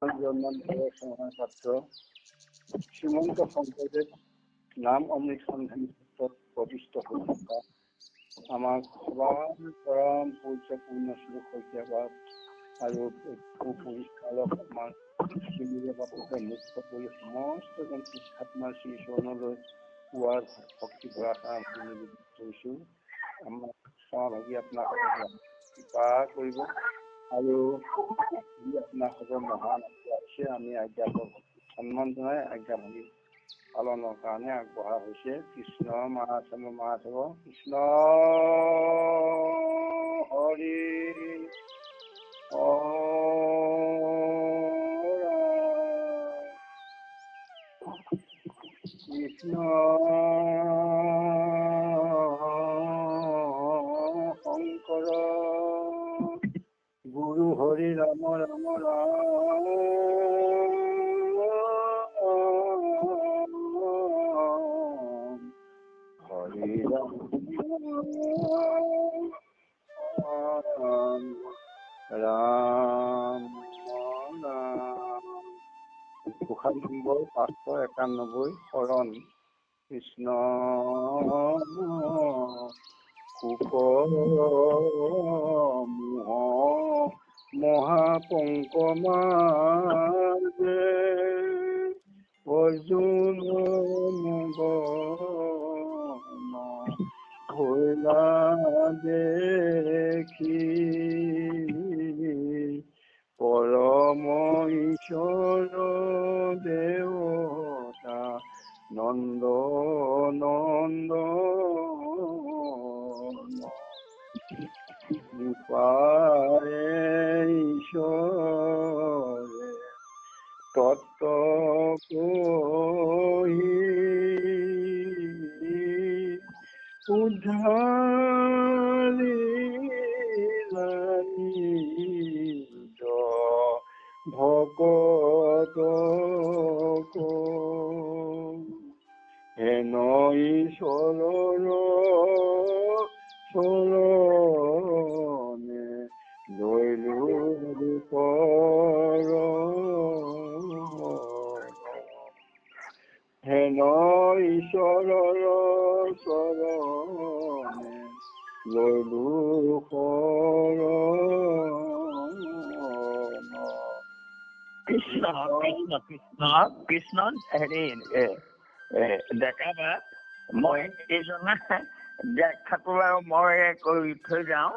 ছাত্ৰ শ্ৰীমন্ত শঙ্কৰদেব নাম অমৃত সন্ধানী ক্ষেত্ৰত প্ৰবিষ্ট হৈ থকা আমাৰ সবাৰ পৰম পূজ্য পূৰ্ণশ্ৰী শইকীয়াবাদ আৰু পৰিষ্কাৰক আমাৰ শিমিৰে বাপুকে মুক্ত কৰি সমস্তজন শিক্ষাত্মাৰ শ্ৰীচৰণলৈ পোৱাৰ ভক্তি প্ৰয়াস আৰম্ভ কৰিছোঁ। আমাৰ সহভাগী আপোনাক কৃপা কৰিব আৰু আপোনাৰ খবৰ মহান আছে। আমি আজ্ঞাপক সন্মান জনাই আজ্ঞাভাগী পালনৰ কাৰণে আগবঢ়া হৈছে। কৃষ্ণ মহাদেৱ মহাদেৱ কৃষ্ণ হৰি কৃষ্ণ শংকৰ গুৰু হৰি ৰাম ৰাম ৰাম হৰি ৰাম ৰাম ৰাম। গোসাঁই নম্বৰ 591 শৰণ। কৃষ্ণ কুক মহাপংকমাৰ্গে অৰ্জুন মগন ভৈলা দেখি পৰম ঈশ্বৰ দেৱতা নন্দ নন্দন পাৰে ঈশ্বৰে তত্ত্ব কহি উদ্ধাৰিলানি ভকতক হেন ঈশ্বৰৰ চৰণে লৈলো হেন ঈশ্বৰৰ চৰণে লৈলো কৃষ্ণ কৃষ্ণ কৃষ্ণ কৃষ্ণ হেৰি ডেকা বা মই এইজনা ব্যাখ্যাটো আৰু মই কৰি থৈ যাওঁ।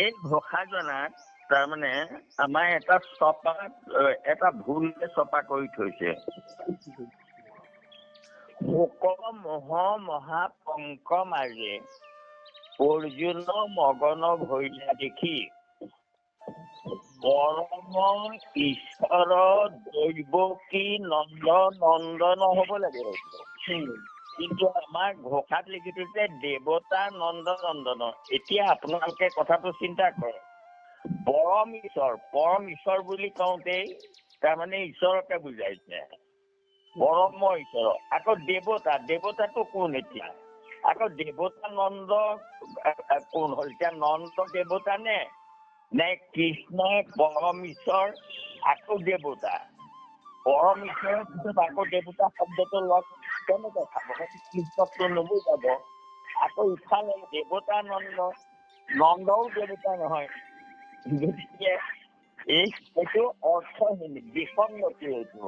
এই ঘোষাজনাত তাৰমানে আমাৰ এটা ভুল চপা কৰি থৈছে। শোক মোহ মহাপংক মাৰ্গে অৰ্জুন মগন ভৈলা দেখি পৰম ঈশ্বৰ দৈৱকী নন্দ নন্দন হ'ব লাগে। কিন্তু আমাৰ ঘোষাত লিখি থৈছে দেৱতা নন্দ নন্দন। এতিয়া আপোনালোকে কথাটো চিন্তা কৰক, পৰম ঈশ্বৰ বুলি কওঁতেই তাৰমানে ঈশ্বৰকে বুজাইছে, পৰম ঈশ্বৰ। আকৌ দেৱতাটো কোন? এতিয়া আকৌ দেৱতা নন্দ কোন হ'ল? এতিয়া নন্দ দেৱতা নে কৃষ্ণই পৰম ঈশ্বৰ আকৌ দেৱতা? পৰম ঈশ্বৰৰ পিছত আকৌ দেৱতা শব্দটো লগ কেনেকে খাব? কৃষ্ণটো নুবুজাব। আকৌ ইফালে দেৱতা নন্দও দেৱতা নহয়। গতিকে এইটো অৰ্থহীন বিসংগতি এইটো।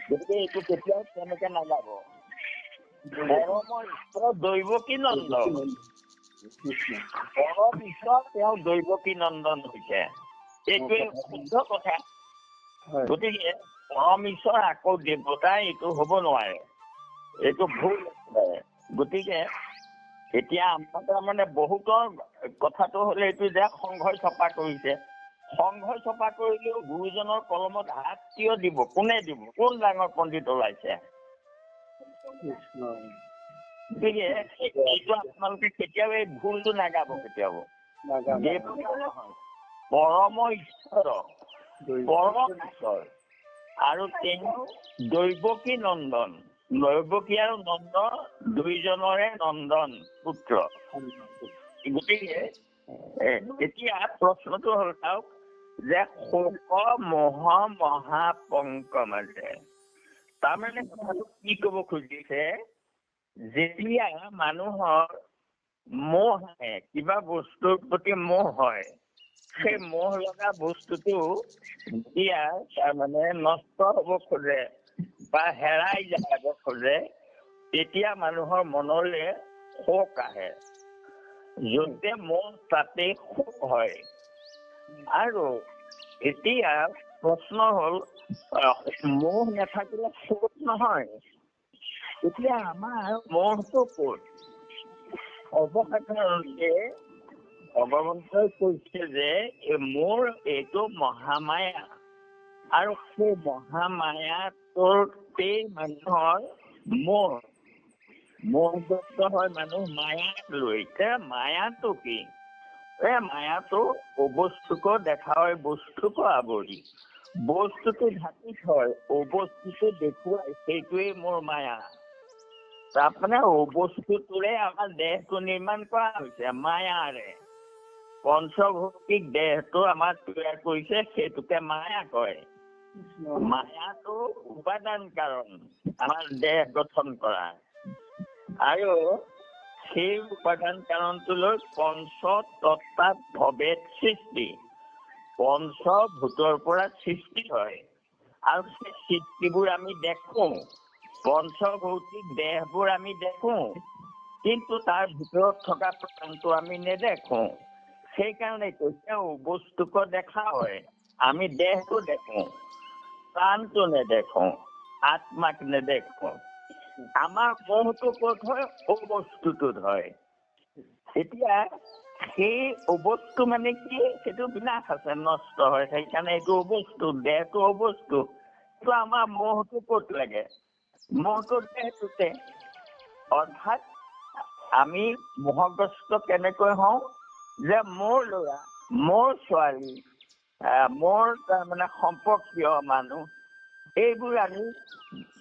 গতিকে এইটো কেতিয়াও তেনেকে নাযাব। পৰম ঈশ্বৰ দৈৱকী নন্দন, পৰম ঈশ্বৰ তেওঁ দৈৱকী নন্দন হৈছে, এইটোৱে শুদ্ধ কথা। গতিকে পৰম ঈশ্বৰ আকৌ দেৱতা এইটো হ'ব নোৱাৰে, এইটো ভুল। গতিকে এতিয়া আমাৰ তাৰমানে বহুতৰ কথাটো হ'লে এইটো যে সংঘই ছপা কৰিছে। সংঘই ছপা কৰিলেও গুৰুজনৰ কলমত হাত কিয় দিব? কোনে দিব? কোন ডাঙৰ পণ্ডিত ওলাইছে? গতিকে এইটো আপোনালোকে কেতিয়াও এই ভুলটো নাগাব কেতিয়াও। পৰম ঈশ্বৰ আৰু তেওঁ দৈৱকী নন্দন। দৈৱকী আৰু নন্দ দুইজনৰে নন্দন পুত্ৰ। গতিকে এতিয়া প্ৰশ্নটো হ'ল চাওক যে শোক মোহ মহাপংক মাজে তাৰমানে কথাটো কি কব খুজিছে যেতিয়া মানুহৰ মোহ আহে কিবা বস্তুৰ প্ৰতি মোহ হয় সেই মোহ লগা বস্তুটো যেতিয়া তাৰমানে নষ্ট হব খোজে বা হেৰাই যাব খোজে তেতিয়া মানুহৰ মনলৈ শোক আহে য'তে মোহ তাতে শোক হয় আৰু এতিয়া প্ৰশ্ন হ'ল মোহ নাথাকিলে শোক নহয় এতিয়া আমাৰ মোহটো ক'ত অৱসাধাৰণতে ভগৱন্তই কৈছে যে মোৰ এইটো মহামায়া আৰু সেই মহামায়াটোতেই মানুহৰ মোহগ্ৰস্ত হয় মানুহ মায়াক লৈ মায়াটো কি মায়াটো অবস্তুকো দেখা হয় বস্তুকো আৱৰি বস্তুটো ঢাকি থয় অবস্তুটো দেখুৱাই সেইটোৱেই মোৰ মায়া তাৰমানে অবস্তুটোৰে আমাৰ দেহটো নিৰ্মাণ কৰা হৈছে মায়াৰে পঞ্চভৌতিক দেহটো আমাৰ তৈয়াৰ কৰিছে সেইটোকে মায়া কয় মায়াটো উপাদান কাৰণ আমাৰ দেহ গঠন কৰা আৰু সেই উপাদান কাৰণটোলৈ পঞ্চ তত্ত্বাত ভৱেদ সৃষ্টি পঞ্চভূতৰ পৰা সৃষ্টি হয় আৰু সেই সৃষ্টিবোৰ আমি দেখো পঞ্চভৌতিক দেহবোৰ আমি দেখো কিন্তু তাৰ ভিতৰত থকা প্ৰাণটো আমি নেদেখো সেইকাৰণে কৈছে বস্তুকো দেখা হয় আমি দেহটো দেখো প্ৰাণটো নেদেখো আত্মাক নেদেখো আমাৰ মোহটো ক'ত হয় অবস্তুটোত হয় এতিয়া সেই অবস্তু মানে কি সেইটো বিনাশ আছে নষ্ট হয় সেইকাৰণে এইটো অবস্তু দেহটো অবস্তু কিন্তু আমাৰ মোহটো ক'ত লাগে মোহটো দেহটোতে অৰ্থাৎ আমি মোহগ্ৰস্ত কেনেকৈ হওঁ যে মোৰ ল'ৰা মোৰ ছোৱালী মোৰ তাৰমানে সম্পৰ্কীয় মানুহ এইবোৰ আমি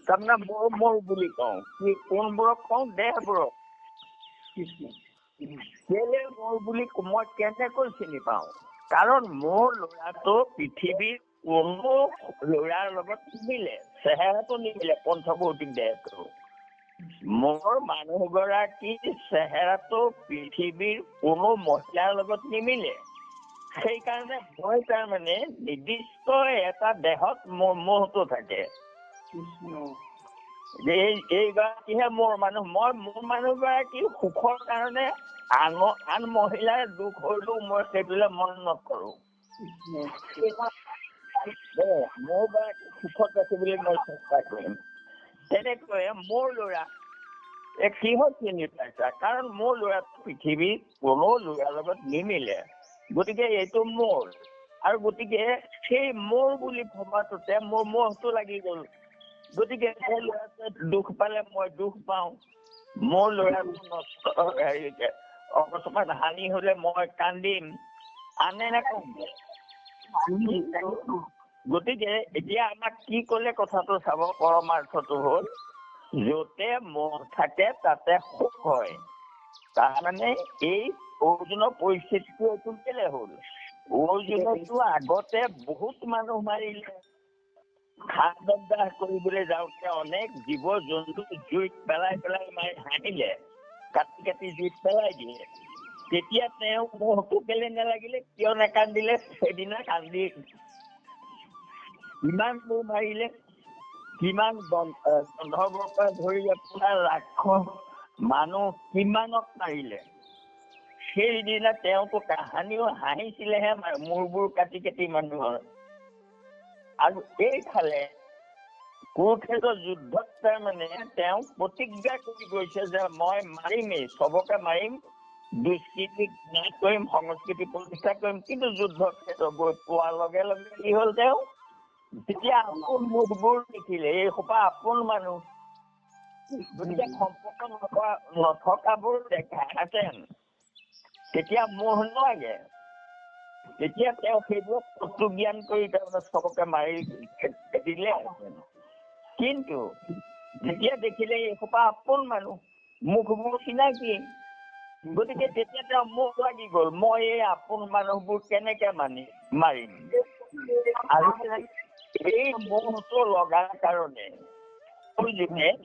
তাৰমানে মোৰ বুলি কওঁ কোনবোৰক কওঁ দেহবোৰক কেলে মোৰ বুলি মই কেনেকৈ চিনি পাওঁ কাৰণ মোৰ ল'ৰাটো পৃথিৱীৰ কোনো ল'ৰাৰ লগত নিমিলে চেহেৰাটো নিমিলে পঞ্চভৌতিক দেহটো মোৰ মানুহগৰাকীৰ চেহেৰাটো পৃথিৱীৰ কোনো মহিলাৰ লগত নিমিলে সেইকাৰণে মই তাৰমানে নিৰ্দিষ্ট এটা দেহত মোৰ মোহটো থাকে এইগৰাকীহে মোৰ মানুহ মই মোৰ মানুহগৰাকীৰ সুখৰ কাৰণে আন মহিলাৰ দুখ হলেও মই সেইটোলৈ মন নকৰো মোৰ গৰাকী সুখত ৰাখিবলৈ মই চেষ্টা কৰিম তেনেকৈ মোৰ ল'ৰা কিহত চিনি পাইছা কাৰণ মোৰ ল'ৰাটো পৃথিৱীৰ কোনো ল'ৰাৰ লগত নিমিলে গতিকে এইটো মোৰ আৰু গতিকে সেই মোৰ বুলি ভবাটোতে মোৰ মোহটো লাগি গ'ল গতিকে মোৰ ল'ৰাটোৱে দুখ পালে মই দুখ পাওঁ মোৰ ল'ৰাটো নষ্ট অকস্মাত হানি হলে মই কান্দিম আনে নাকান্দে গতিকে এতিয়া আমাক কি ক'লে কথাটো চাব পৰমাৰ্থটো হ'ল য'তে মোহ থাকে তাতে সুখ হয় তাৰমানে এই অৰ্জুনৰ পৰিস্থিতিটো এইটো কেলে হ'ল অৰ্জুনতো আগতে বহুত মানুহ মাৰিলে খাদ্যাভ্যাস কৰিবলৈ যাওঁতে অনেক জীৱ জন্তু জুইত পেলাই মাৰি হাঁহিলে কাটি জুইত পেলাই দিয়ে তেতিয়া তেওঁ মোহটো কেলে নালাগিলে কিয় নাকান্দিলে সেইদিনা কান্দি কিমান মোৰ মাৰিলে কিমান গন্ধৰ্বৰ পৰা ধৰি আপোনাৰ ৰাক্ষস মানুহ কিমানক মাৰিলে সেইদিনা তেওঁতো কাহানিও হাঁহিছিলেহে মূৰবোৰ কাটি মানুহৰ আৰু এইফালে কুৰুক্ষেত্ৰৰ যুদ্ধত তাৰমানে তেওঁ প্ৰতিজ্ঞা কৰি গৈছে যে মই মাৰিমেই চবকে মাৰিম দুষ্কৃতিক নাশ কৰিম সংস্কৃতি প্ৰতিষ্ঠা কৰিম কিন্তু যুদ্ধক্ষেত্ৰ গৈ পোৱাৰ লগে লগে কি হ'ল তেওঁ যেতিয়া আপোন মুখবোৰ দেখিলে এই সোপা আপোন মানুহ গতিকে সম্পৰ্ক নথকাবোৰ দেখাহেঁতেন তেতিয়া মোহ নালাগে তেতিয়া তেওঁ সেইবোৰক তত্ত্ব জ্ঞান কৰি তাৰমানে চবকে মাৰি দিলে কিন্তু যেতিয়া দেখিলে এই সোপা আপোন মানুহ মুখবোৰ চিনাকি গতিকে তেতিয়া তেওঁ মোক লাগি গ'ল মই এই আপোন মানুহবোৰ কেনেকে মাৰিম আৰু এই মোহটো লগাৰ কাৰণে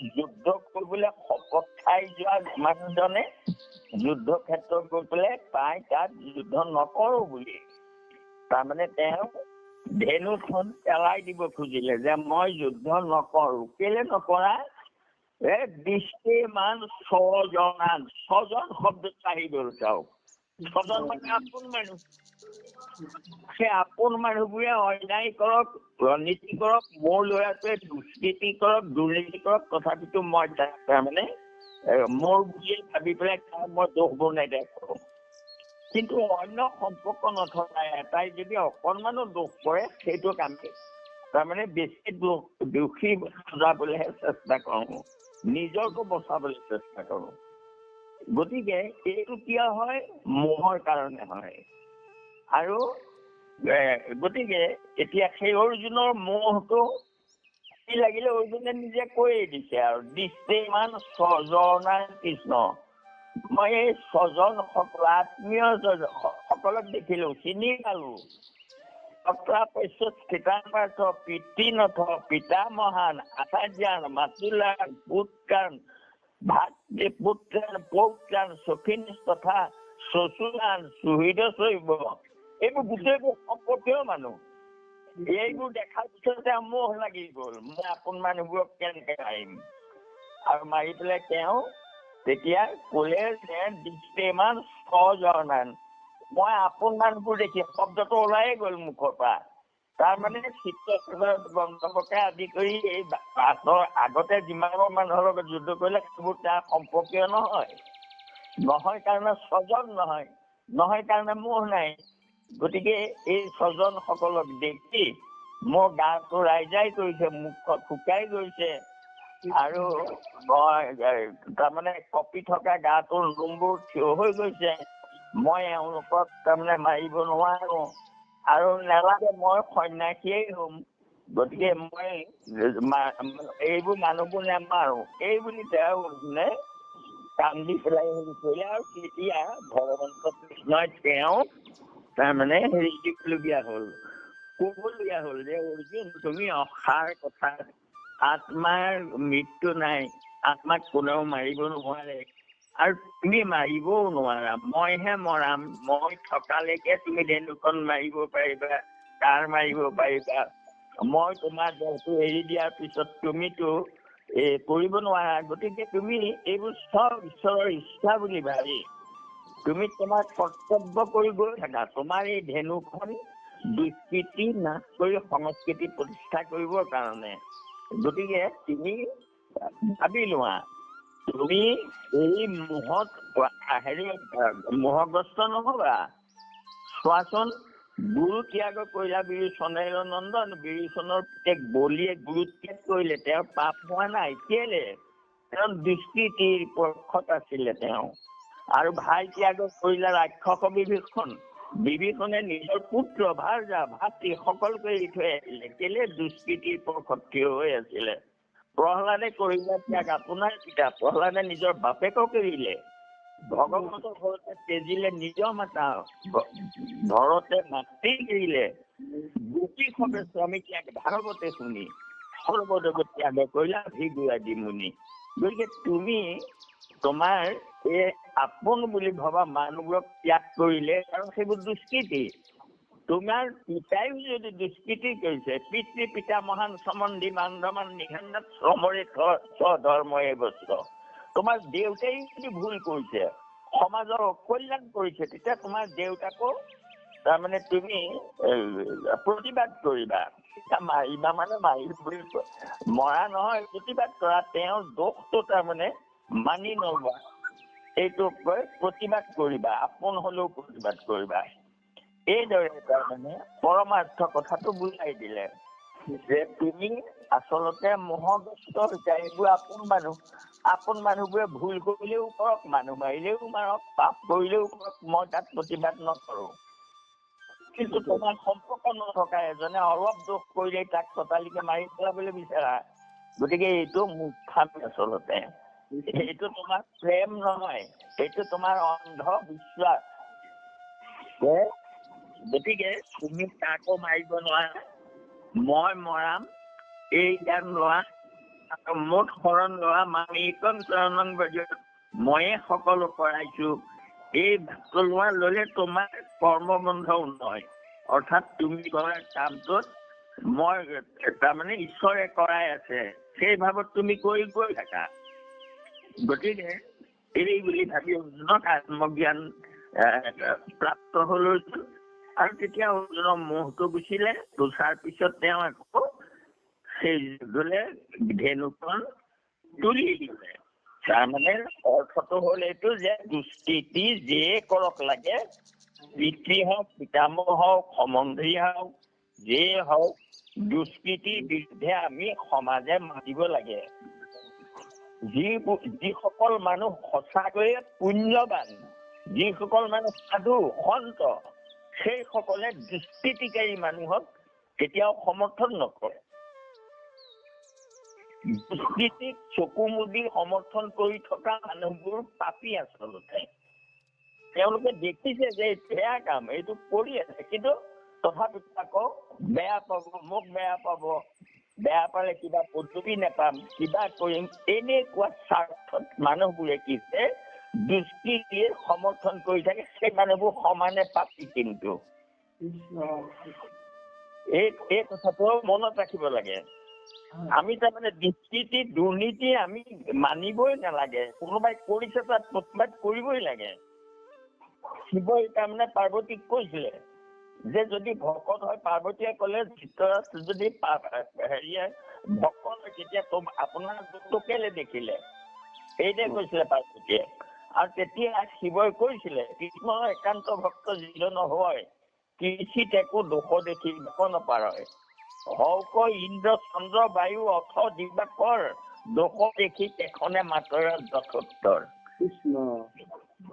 যুদ্ধ কৰিবলৈ শপত খাই যোৱা মানুহজনে যুদ্ধ ক্ষেত্ৰত গৈ পেলাই পাই তাত যুদ্ধ নকৰো বুলি তাৰমানে তেওঁ ধেনুখন পেলাই দিব খুজিলে যে মই যুদ্ধ নকৰো কেলে নকৰা দৃষ্টিমান ছজন শব্দ আহি গ'ল চাওক ছজন মানে আপোন মানুহ সেই আপোন মানুহবোৰে অন্যায় কৰক নীতি কৰক মোৰ ল'ৰাটোৱে দুষ্কৃতি কৰক দুৰ্নীতি কৰক তথাপিতো মই তাৰমানে মোৰ বুলিয়ে ভাবি পেলাই মই দোষ বনাই দেখো কিন্তু অন্য সম্পৰ্ক নথকা এটাই যদি অকণমানো দোষ কৰে সেইটোক আমি তাৰমানে বেছি দোষী সজাবলৈহে চেষ্টা কৰোঁ নিজৰটো বচাবলৈ চেষ্টা কৰোঁ গতিকে এইটো কিয় হয় মোহৰ কাৰণে হয় আৰু গতিকে এতিয়া সেই অৰ্জুনৰ মোহটো লাগিলে অৰ্জুনে নিজে কৈয়ে দিছে আৰু দৃষ্টিমান ছজনাৰ কৃষ্ণ মই এই ছজন সকল আত্মীয় সকলক দেখিলো চিনি পালো পিতৃনথ পিতামহান আচাৰ্যান মাতুলান পুত্ৰান ভাতৃপুত্ৰান পৌত্ৰান সখিন তথা শ্বশুৰান সুহৃদ শৈৱ এইবোৰ গোটেইবোৰ সম্পৰ্কীয় মানুহ এইবোৰ দেখাৰ পিছতে মোহ লাগি গ'ল মই আপোন মানুহবোৰক কেনেকে মাৰিম আৰু মাৰি পেলাই তেওঁ তেতিয়া ক'লে যে দৃষ্টিমান ছজনান মই আপোন মানুহবোৰ দেখি শব্দটো ওলাইয়ে গ'ল মুখৰ পৰা তাৰমানে গন্ধৰ্বকে আদি কৰি এই আগতে যিমানৰ মানুহৰ লগত যুদ্ধ কৰিলে সেইবোৰ তাৰ সম্পৰ্কীয় নহয় কাৰণে ছজন নহয় কাৰণে মোহ নাই গতিকে এই ছজন সকলক দেখি মোৰ গাটো ৰাইজাই কৰিছে মুখত শুকাই গৈছে আৰু তাৰমানে কঁপি থকা গাটোৰ নোমবোৰ থিয় হৈ গৈছে মই এওঁলোকক তাৰমানে মাৰিব নোৱাৰো আৰু নেলাগে মই সন্যাসীয়েই হ'ম গতিকে মই এইবোৰ মানুহবোৰ নেমাৰো এই বুলি তেওঁ কান্দি পেলাই হেৰি কৰিলে আৰু তেতিয়া ভগৱন্ত কৃষ্ণই তেওঁ তাৰমানে হেৰি দিবলগীয়া হ'ল ক'বলগীয়া হ'ল যে অৰ্জুন তুমি অসাৰ কথা আত্মাৰ মৃত্যু নাই আত্মাক কোনেও মাৰিব নোৱাৰে আৰু তুমি মাৰিবও নোৱাৰা মইহে মৰাম মই থকালৈকে তুমি ধেনুখন মাৰিব পাৰিবা কাৰ মাৰিব পাৰিবা মই তোমাৰ দেহটো এৰি দিয়াৰ পিছত তুমিতো কৰিব নোৱাৰা গতিকে তুমি এইবোৰ চব ঈশ্বৰৰ ইচ্ছা বুলি ভাবি তুমি তোমাৰ কৰ্তব্য কৰি গৈ থাকা তোমাৰ এই ধেনুখন দুষ্কৃতি নাশ কৰি সংস্কৃতি প্ৰতিষ্ঠা কৰিবৰ কাৰণে গতিকে তুমি ভাবি লোৱা তুমি এই মোহগ্ৰস্ত নহবা চোৱাচোন গুৰু ত্যাগ কৰিলা বিৰোচনেৰ নন্দন বিৰোচনৰ পিতেক বলিয়ে গুৰু ত্যাগ কৰিলে তেওঁৰ পাপ হোৱা নাই কেলে তেওঁ দুষ্কৃতিৰ পক্ষত আছিলে তেওঁ আৰু ভাই ত্যাগ কৰিলে ৰাক্ষস বিভীষণে নিজৰ পুত্ৰ ভাতৃ সকলোকে এৰি থৈ আহিলে কেলে দুষ্কৃতিৰ পক্ষত থিয় হৈ আছিলে প্ৰহ্লাদে কৰিলে ত্যাগ আপোনাৰ পিতা প্ৰহ্লাদে নিজৰ বাপেকক এৰিলে ভগৱন্তৰ ঘৰতে তেজিলে নিজৰ মাতা ঘৰতে মাতৃ এৰিলে গোপী সবে স্বামী ত্যাগ ভাগৱতে শুনি সৰ্বদেৱ ত্যাগ কৰিলা ভিগুৱাদী মুনি গতিকে তুমি তোমাৰ এই আপোন বুলি ভবা মানুহবোৰক ত্যাগ কৰিলে আৰু সেইবোৰ দুষ্কৃতি তোমাৰ পিতাইও যদি দুষ্কৃতি কৰিছে পিতৃ পিতা মহান সম্বন্ধী বান্ধৱান নিহান্নাত শ্ৰমৰে স্বধৰ্ময়ে বস্ত্ৰ তোমাৰ দেউতাই যদি ভুল কৰিছে সমাজৰ কল্যাণ কৰিছে তেতিয়া তোমাৰ দেউতাকো তাৰমানে তুমি প্ৰতিবাদ কৰিবা মাৰিবা মানে মৰা নহয় প্ৰতিবাদ কৰা তেওঁৰ দোষটো তাৰমানে মানি নলোৱা এইটোক কৈ প্ৰতিবাদ কৰিবা আপোন হলেও প্ৰতিবাদ কৰিবা এইদৰে তাৰমানে পৰমাৰ্থ কথাটো বুজাই দিলে যে তুমি আচলতে মোহগ্ৰস্ত হৈছে এইবোৰ আপোন মানুহবোৰে ভুল কৰিলেও কৰক মানুহ মাৰিলেও মাৰক পাপ কৰিলেও কৰক মই তাত প্ৰতিবাদ নকৰো কিন্তু তোমাৰ সম্পৰ্ক নথকা এজনে অলপ দোষ কৰিলে তাক ততালিকে মাৰি পেলাবলৈ বিচাৰা গতিকে এইটো মূৰ্খামি আচলতে এইটো তোমাৰ প্ৰেম নহয়, এইটো তোমাৰ অন্ধবিশ্বাস। গতিকে তুমি কাকো মাৰিব নোৱাৰা, মই মৰাম এই জ্ঞান লোৱা আৰু মুঠ শৰণ লোৱা মামিকম চৰণং ব্ৰজ, ময়ে সকলো কৰাইছো। এই ভাগটো ল'লে তোমাৰ কৰ্মবন্ধ নহয়, অৰ্থাৎ তুমি কৰা কামটোত মই তাৰমানে ঈশ্বৰে কৰাই আছে, সেই ভাৱত তুমি কৰি গৈ থাকা। গতিকে এই বুলি ভাবি অৰ্জুনক আত্মজ্ঞান প্ৰাপ্ত হ'ল অৰ্জুন। আৰু তেতিয়া অৰ্জুনৰ মোহটো গুচিলে, গুচাৰ পিছত তেওঁ আকৌ সেই যুদ্ধলে ধেনুখন তুলি দিলে। তাৰমানে অৰ্থটো হ'ল এইটো যে দুষ্কৃতি যিয়ে কৰক লাগে, পিতৃ হওক, পিতামহ হওক, সম্বন্ধী হওক, যিয়ে হওক, দুষ্কৃতিৰ বিৰুদ্ধে আমি সমাজে মাতিব লাগে। যিসকল মানুহ সঁচাকৈয়ে পুণ্যৱান, যিসকল মানুহ সাধু সন্ত, সেইসকলে দুষ্কৃতিকাৰী মানুহক কেতিয়াও সমৰ্থন নকৰে। দুষ্কৃতিক চকু মুদি সমৰ্থন কৰি থকা মানুহবোৰ পাপী আচলতে। তেওঁলোকে দেখিছে যে বেয়া কাম এইটো কৰি আছে, কিন্তু তথাপিতো আকৌ বেয়া পাব, মোক বেয়া পাব, বেয়া পালে কিবা পদ্ধতি নাপাম, কিবা কৰিম, এনেকুৱা স্বাৰ্থত মানুহবোৰে কিছে দুষ্কৃতিৰ সমৰ্থন কৰি থাকে। সেই মানুহবোৰ সমানে পাপী। কিন্তু এই কথাটো মনত ৰাখিব লাগে। আমি তাৰমানে দুষ্কৃতি দুৰ্নীতি আমি মানিবই নালাগে, কোনোবাই কৰিছে তাত প্ৰতিবাদ কৰিবই লাগে। শিৱই তাৰমানে পাৰ্বতীক কৈছিলে যে যদি ভকত হয়, পাৰ্বতীয়ে ক'লে ধৃতৰাষ্ট্ৰ যদি হেৰিয়ে ভকত হয় তেতিয়া আপোনাৰ দুখটো কেলে দেখিলে, সেইটোৱে কৈছিলে পাৰ্বতীয়ে। আৰু তেতিয়া শিৱই কৈছিলে কৃষ্ণৰ একান্ত ভক্ত যিজন হয়, কৃষিত একো দোষ দেখি নপাৰয়, হওক ইন্দ্ৰ চন্দ্ৰ বায়ু অথ দিবাকৰ, দোষ দেখি এখনে মাতৰা যথোত্তৰ।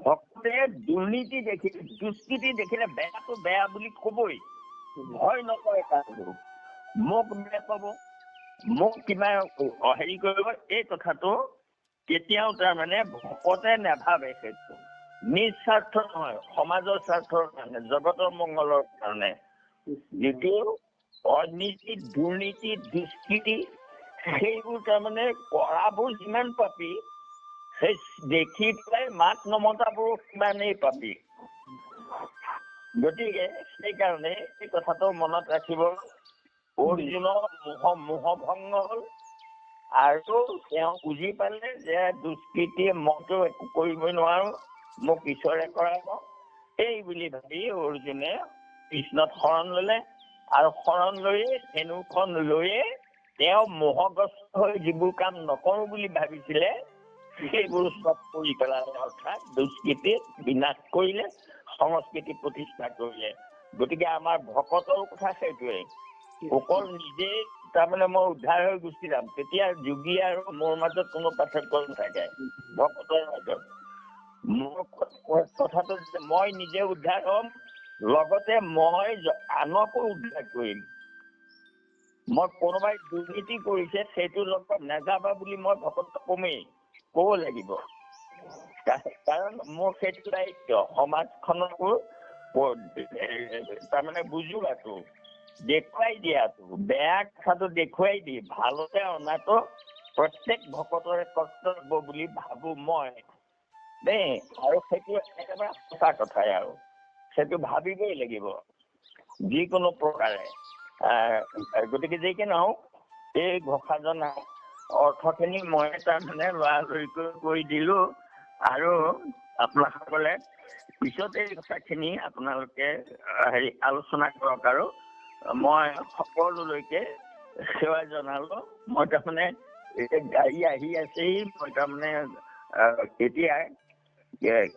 ভক্তে দুৰ্নীতি দেখিলে, দুষ্কৃতি দেখিলে বেয়াটো বেয়া বুলি কবই, ভয় নকৰে কাকো। মোক বেয়া পাব, মোক কিবা হেৰি কৰিব, এই কথাটো কেতিয়াও তাৰমানে ভকতে নাভাবে। সেইটো নিস্বাৰ্থ নহয়, সমাজৰ স্বাৰ্থৰ কাৰণে, জগতৰ মংগলৰ কাৰণে। যিটো অনীতি, দুৰ্নীতি, দুষ্কৃতি, সেইবোৰ তাৰমানে কৰাবোৰ যিমান পাপী, সেই দেখি পেলাই মাত নমতাবোৰ সিমানেই পাপী। গতিকে সেইকাৰণে এই কথাটো মনত ৰাখিব। অৰ্জুনৰ মোহভংগ হ'ল আৰু তেওঁ বুজি পালে যে দুষ্কৃতিয়ে মইতো একো কৰিবই নোৱাৰো, মোক ঈশ্বৰে কৰাব। এই বুলি ভাবি অৰ্জুনে কৃষ্ণত শৰণ ললে, আৰু শৰণ লৈয়ে ধেনুখন লৈয়ে তেওঁ মোহগ্ৰস্ত হৈ যিবোৰ কাম নকৰো বুলি ভাবিছিলে সেইবোৰ চব কৰি পেলালে, অৰ্থাৎ দুষ্কৃতিত বিনাশ কৰিলে, সংস্কৃতি প্ৰতিষ্ঠা কৰিলে। গতিকে আমাৰ ভকতৰ কথা সেইটোৱে, অকল নিজে তাৰমানে মই উদ্ধাৰ হৈ গুচি যাম, তেতিয়া যোগী আৰু মোৰ মাজত কোনো পাৰ্থক্য নাথাকে। ভকতৰ মাজত মোৰ কথাটো মই নিজে উদ্ধাৰ হ'ম, লগতে মই আনকো উদ্ধাৰ কৰিম। মই কোনোবাই দুৰ্নীতি কৰিছে সেইটো লগত নাযাবা বুলি মই ভকতক কমেই, ক'ব লাগিব। কাৰণ মোৰ সেইটো দায়িত্ব, সমাজখনকো তাৰমানে বুজোৱাটো, দেখুৱাই দিয়াটো, বেয়া কথাটো দেখুৱাই দি ভালতে অনাটো প্ৰত্যেক ভকতৰে কৰ্তব্য বুলি ভাবো মই দেই। আৰু সেইটো একেবাৰে সঁচা কথাই, আৰু সেইটো ভাবিবই লাগিব যিকোনো প্ৰকাৰে। গতিকে যি কি নহওক, এই ঘোষাজনা অৰ্থখিনি মই তাৰমানে লৰালৰিকৈ কৰি দিলো, আৰু আপোনাসকলে পিছত এই কথাখিনি আপোনালোকে আলোচনা কৰক। আৰু মই সকলোলৈকে সেৱা জনালো। মই তাৰমানে গাড়ী আহি আছেই, মই তাৰমানে এতিয়া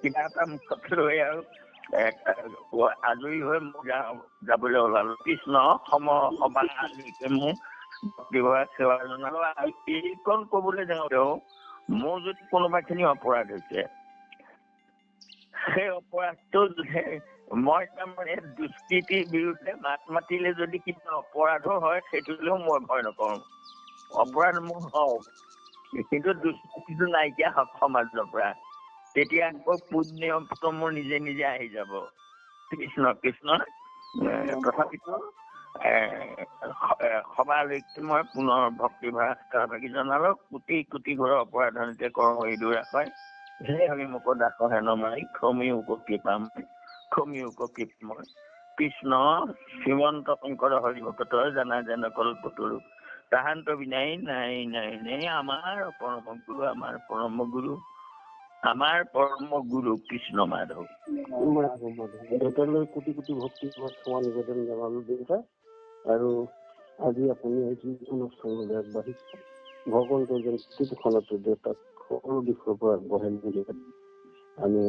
কিবা এটা মুখত লৈ আৰু আজৰি হৈ মোক যাবলৈ ওলালো। কৃষ্ণ সমাজলৈকে মোক সেৱা জনালো। আৰু এইকণ কবলৈ যাওঁতেও মোৰ যদি কোনোবাখিনি অপৰাধ হৈছে, সেই অপৰাধটো মই তাৰমানে দুষ্কৃতিৰ বিৰুদ্ধে মাত মাতিলে যদি কিবা অপৰাধো হয়, সেইটোলৈও মই ভয় নকৰো। অপৰাধ মোৰ হওক, কিন্তু দুষ্কৃতিটো নাইকিয়া হওক সমাজৰ পৰা, তেতিয়া আকৌ পুণ্যটো মোৰ নিজে নিজে আহি যাব। কৃষ্ণ কৃষ্ণ। তথাপিতো সবালৈকে মই পুনৰ ভক্তিভাগী জনালো। কোটি কোটি ঘৰৰ অপৰাধনীতে কৰ্ম ইদুৰ ৰাখয়, হে আমি মোক দাস হেন মাৰি ক্ষমি উপকৃপাম মই। কৃষ্ণ শ্ৰীমন্ত শংকৰ হৰি ভকত জানা যেন কল্পতৰু, তাহান্ত বিনাই নাই নাই নাই। আমাৰ পৰম গুৰু কৃষ্ণ মাধৱ। দেউতালৈ কোটি কোটি ভক্তি ক্ষমা নিবেদন জনালো দেউতা। আৰু আজি আপুনি যি অনুষ্ঠানলৈ আগবাঢ়িছে, ভগৱন্তৰ যেন প্ৰতিখনতে দেউতাক সকলো দিশৰ পৰা আগবঢ়াই নিদিয়ে আমি